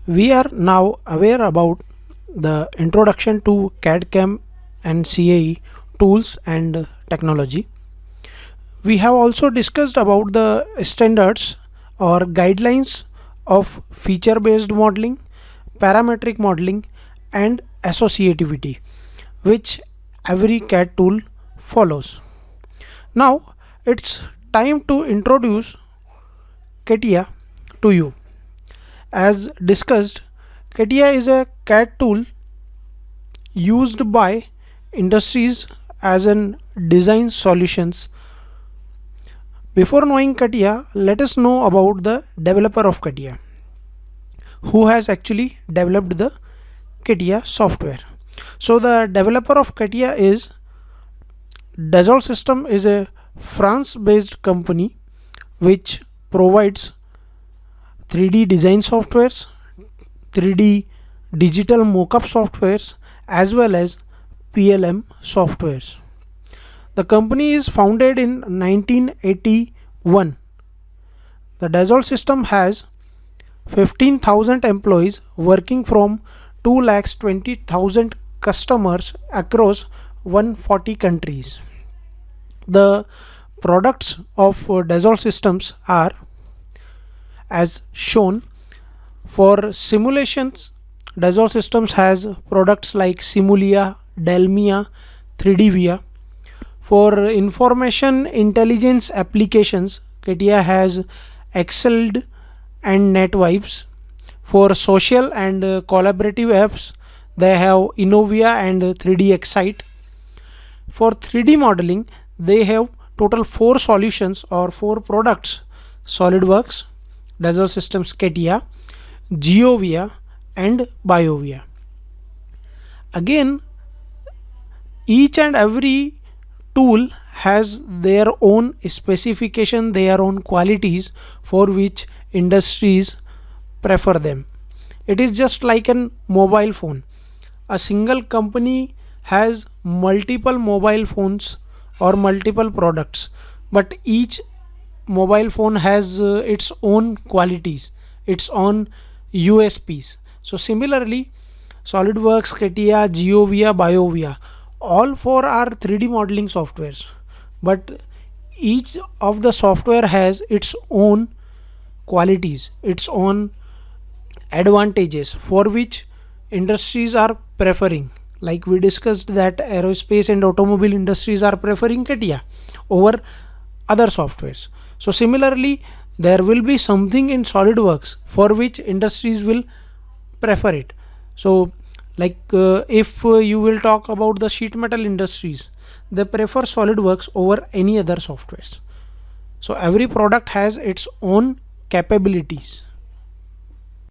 We are now aware about the introduction to CAD/CAM and CAE tools and technology. We have also discussed about the standards or guidelines of feature-based modeling, parametric modeling, and associativity, which every CAD tool follows. Now it's time to introduce CATIA to you. As discussed, CATIA is a CAD tool used by industries as an design solutions. Before knowing CATIA, let us know about the developer of CATIA, who has actually developed the CATIA software. So the developer of CATIA is Dassault Systèmes, is a France-based company which provides 3D design softwares, 3D digital mockup softwares, as well as PLM softwares. The company is founded in 1981. The Dassault Systèmes has 15,000 employees working from 2,20,000 customers across 140 countries. The products of Dassault Systèmes are as shown. For simulations, Dassault Systèmes has products like SIMULIA, DELMIA, 3DVIA. For information intelligence applications, CATIA has excelled and NetVibes. For social and collaborative apps, they have ENOVIA and 3D Excite. For 3D modeling, they have total 4 solutions or 4 products: SolidWorks, Dassault Systèmes CATIA, GeoVia and BioVia. Again, each and every tool has their own specification, their own qualities for which industries prefer them. It is just like a mobile phone. A single company has multiple mobile phones or multiple products, but each mobile phone has its own qualities, its own USPs. So similarly, SolidWorks, CATIA, GeoVia, BioVia, all 4 are 3D modeling softwares, but each of the software has its own qualities, its own advantages for which industries are preferring. Like we discussed that aerospace and automobile industries are preferring CATIA over other softwares. So similarly, there will be something in SolidWorks for which industries will prefer it. So like if you will talk about the sheet metal industries, they prefer SolidWorks over any other softwares. So every product has its own capabilities.